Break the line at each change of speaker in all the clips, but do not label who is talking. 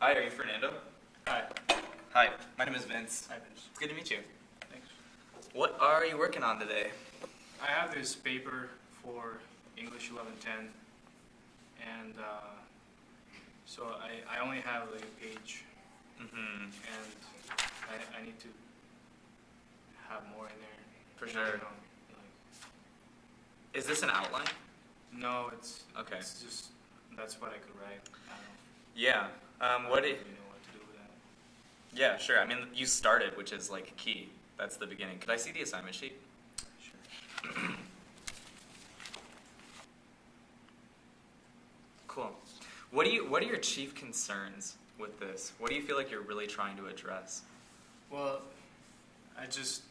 Hi, are you Fernando?
Hi.
Hi, my name is Vince.
Hi, Vince.
It's good to meet you.
Thanks.
What are you working on today?
I have this paper for English 1110, and so I only have like a page,
Mm-hmm.
and I need to have more in there.
For
You
sure.
know,
Is this an outline?
no, it's
Okay.
It's just that's what I could write. I don't know.
Yeah.
I
What?
don't really know what to do with that.
Yeah, sure. I mean, you started, which is like key. That's the beginning. Could I see the assignment sheet?
Sure.
Cool. What are your chief concerns with this? What do you feel like you're really trying to address?
Well, it's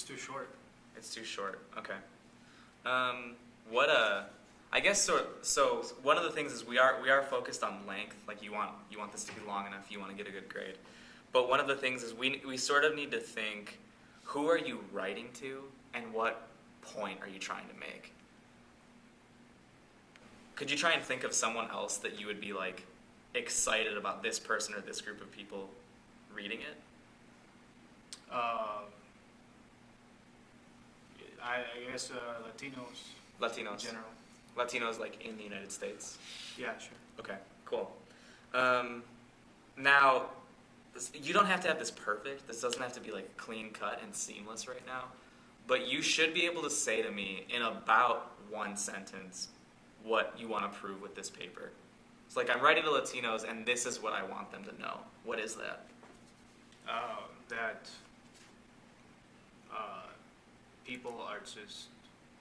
too short.
It's too short. Okay. I guess so one of the things is we are focused on length. Like you want this to be long enough. You want to get a good grade. But one of the things is we sort of need to think, who are you writing to, and what point are you trying to make? Could you try and think of someone else that you would be like excited about this person or this group of people reading it?
I guess Latinos.
Latinos.
In general.
Latinos like in the United States.
Yeah, sure.
Okay, cool. Now, you don't have to have this perfect. This doesn't have to be like clean cut and seamless right now. But you should be able to say to me in about one sentence what you want to prove with this paper. It's like I'm writing to Latinos and this is what I want them to know. What is that?
That people are just,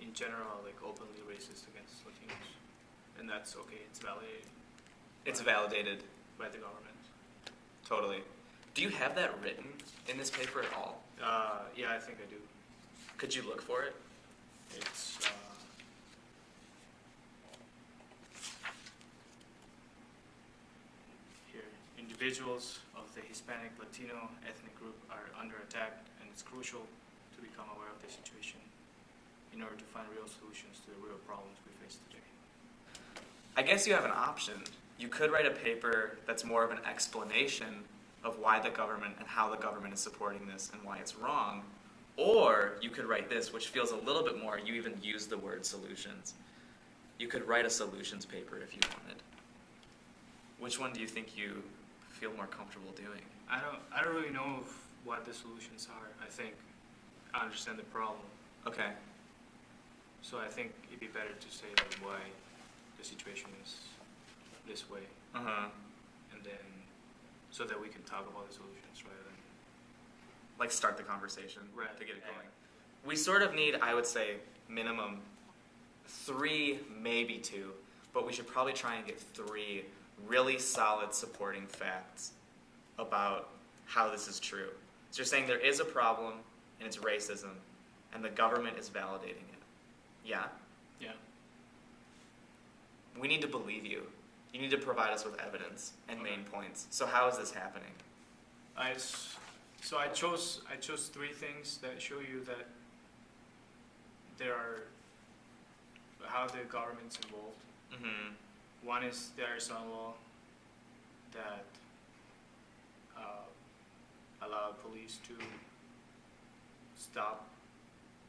in general, like openly racist against Latinos, and that's okay. It's validated.
It's validated.
By the government.
Totally. Do you have that written in this paper at all?
Yeah, I think I do.
Could you look for it?
It's here. Individuals of the Hispanic Latino ethnic group are under attack, and it's crucial to become aware of the situation in order to find real solutions to the real problems we face today.
I guess you have an option. You could write a paper that's more of an explanation of why the government and how the government is supporting this and why it's wrong. Or you could write this, which feels a little bit more, you even use the word solutions. You could write a solutions paper if you wanted. Which one do you think you feel more comfortable doing?
I don't really know what the solutions are. I think I understand the problem.
Okay.
So I think it'd be better to say like why the situation is this way,
Uh-huh.
and then so that we can talk about the solutions rather than
Like start the conversation
Right.
to get it going. We sort of need, I would say, minimum 3, maybe 2, but we should probably try and get 3 really solid supporting facts about how this is true. So you're saying there is a problem and it's racism and the government is validating it. Yeah?
yeah.
We need to believe you. You need to provide us with evidence and main points. So how is this happening?
So I chose 3 things that show you that there are how the government's involved.
Mm-hmm.
One is the Arizona law that allowed police to stop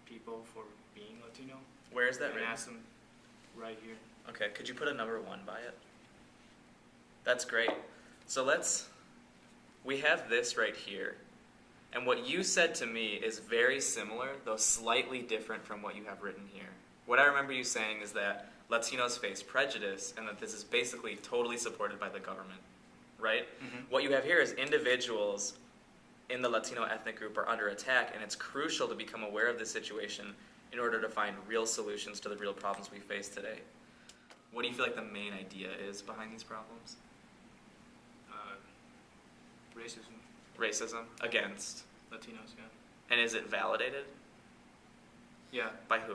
people for being Latino.
Where is that
and
written?
ask them right here.
Okay, could you put a number 1 by it? That's great. So we have this right here. And what you said to me is very similar, though slightly different from what you have written here. What I remember you saying is that Latinos face prejudice and that this is basically totally supported by the government, right?
Mm-hmm.
What you have here is individuals in the Latino ethnic group are under attack, and it's crucial to become aware of the situation in order to find real solutions to the real problems we face today. What do you feel like the main idea is behind these problems?
Racism.
Racism against.
Latinos, yeah.
And is it validated?
Yeah,
By who?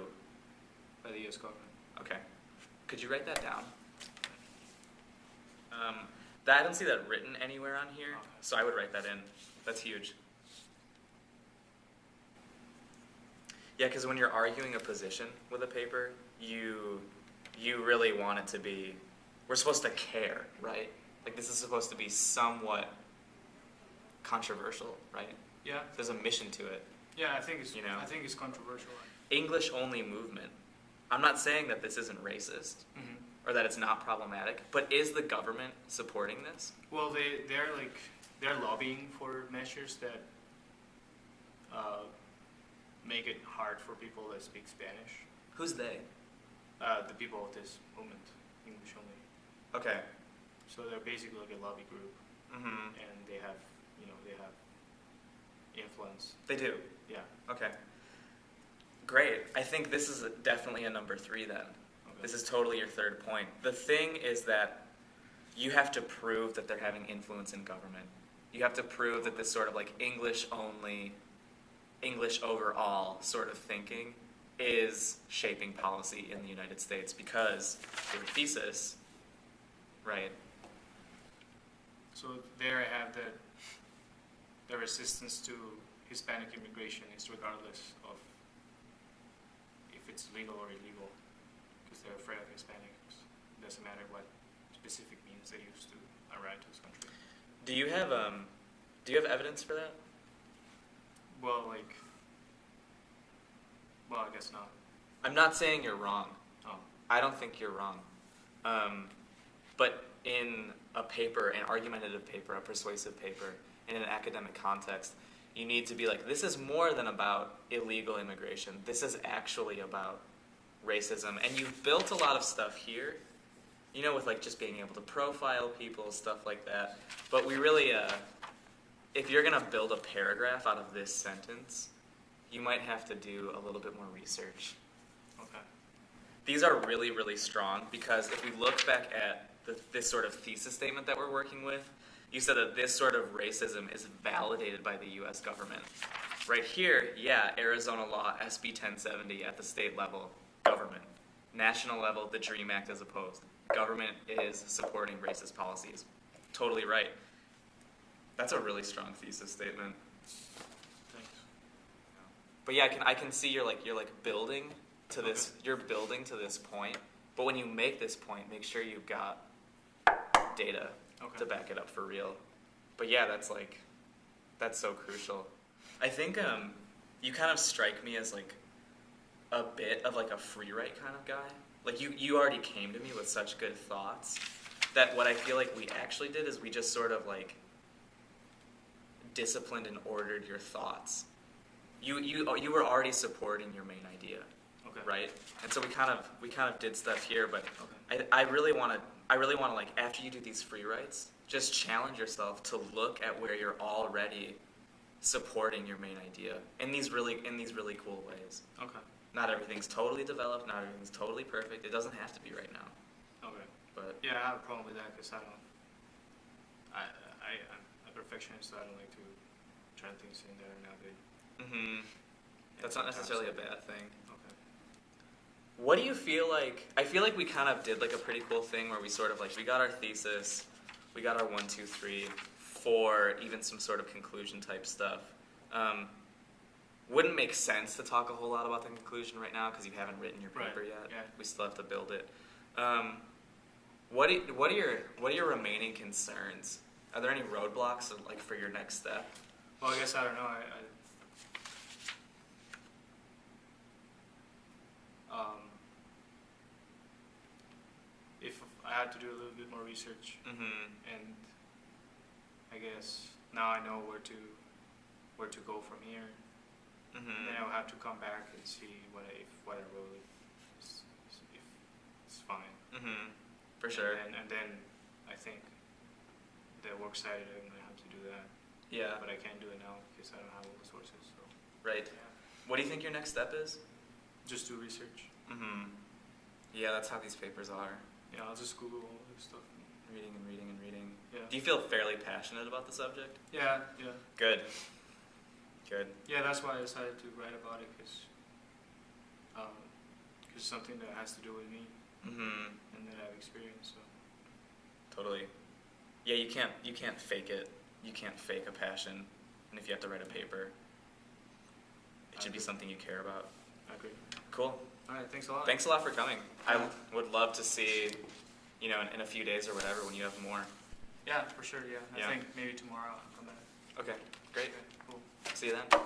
by the U.S. government.
Okay. Could you write that down? I don't see that written anywhere on here,
Okay.
so I would write that in. That's huge. Yeah, because when you're arguing a position with a paper, you really want it to be, we're supposed to care, right? Like, this is supposed to be somewhat controversial, right?
Yeah.
There's a mission to it.
Yeah, I think it's
You know?
I think it's controversial.
English-only movement. I'm not saying that this isn't racist
Mm-hmm.
or that it's not problematic, but is the government supporting this?
Well, they're lobbying for measures that make it hard for people that speak Spanish.
Who's they?
The people of this movement, English only.
Okay.
So they're basically like a lobby group,
Mm-hmm.
and they have influence.
They do.
Yeah.
Okay. Great. I think this is definitely a number 3 then.
Okay.
This is totally your third point. The thing is that you have to prove that they're having influence in government. You have to prove that this sort of like English only, English overall sort of thinking is shaping policy in the United States because your thesis, right?
So there I have that the resistance to Hispanic immigration is regardless of if it's legal or illegal, because they're afraid of Hispanics. It doesn't matter what specific means they use to arrive to this country.
Do you have evidence for that?
Well, I guess not.
I'm not saying you're wrong.
Oh,
I don't think you're wrong. But in a paper, an argumentative paper, a persuasive paper, in an academic context, you need to be like, this is more than about illegal immigration. This is actually about racism. And you've built a lot of stuff here, you know, with like just being able to profile people, stuff like that. But we really, if you're going to build a paragraph out of this sentence, you might have to do a little bit more research.
okay.
These are really, really strong because if we look back at this sort of thesis statement that we're working with, you said that this sort of racism is validated by the U.S. government. Right here, yeah, Arizona law, SB 1070 at the state level, government. National level, the DREAM Act is opposed. Government is supporting racist policies. Totally right. That's a really strong thesis statement.
Thanks.
But yeah, I can see you're building to this.
Okay.
You're building to this point. But when you make this point, make sure you've got data
Okay.
to back it up for real. But yeah, that's so crucial. I think you kind of strike me as like a bit of like a free write kind of guy. Like you already came to me with such good thoughts that what I feel like we actually did is we just sort of like disciplined and ordered your thoughts. You were already supporting your main idea,
Okay.
right? And so we kind of did stuff here, but
Okay.
I really want to like after you do these free writes, just challenge yourself to look at where you're already supporting your main idea in these really cool ways.
Okay.
Not everything's totally developed, not everything's totally perfect. It doesn't have to be right now.
Okay.
But
Yeah, I have a problem with that because I'm a perfectionist, so I don't like to turn things in that are not good.
that's not necessarily a bad thing.
Okay.
What do you feel like? I feel like we kind of did like a pretty cool thing where we sort of like we got our thesis, we got our 1, 2, 3, 4, even some sort of conclusion type stuff. Wouldn't make sense to talk a whole lot about the conclusion right now because you haven't written your paper
Right,
yet.
yeah.
We still have to build it. What are your remaining concerns? Are there any roadblocks like for your next step?
Well, I guess I don't know. If I had to do a little bit more research,
Mm-hmm.
and I guess now I know where to go from here. And then
Mm-hmm.
I'll have to come back and see what I wrote is if it's fine.
Mm-hmm. For sure.
And then I think the works cited, I'm gonna have to do that.
Yeah.
But I can't do it now because I don't have all the sources. So
Right.
yeah,
What do you think your next step is?
just do research.
Mm-hmm. Yeah, that's how these papers are.
Yeah, I'll just Google all this stuff.
Reading and reading and reading.
Yeah.
Do you feel fairly passionate about the subject?
Yeah.
Good. Good.
Yeah, that's why I decided to write about it because it's something that has to do with me
Mm-hmm.
and that I've experienced. So
Totally. Yeah, you can't fake it. You can't fake a passion. And if you have to write a paper, it should be something you care about.
I agree.
Cool.
All right, thanks a lot.
Thanks a lot for coming. I
Yeah.
would love to see, in a few days or whatever when you have more.
Yeah, for sure, yeah.
Yeah.
I think maybe tomorrow I'll come back.
Okay, great.
Okay, cool.
See you then.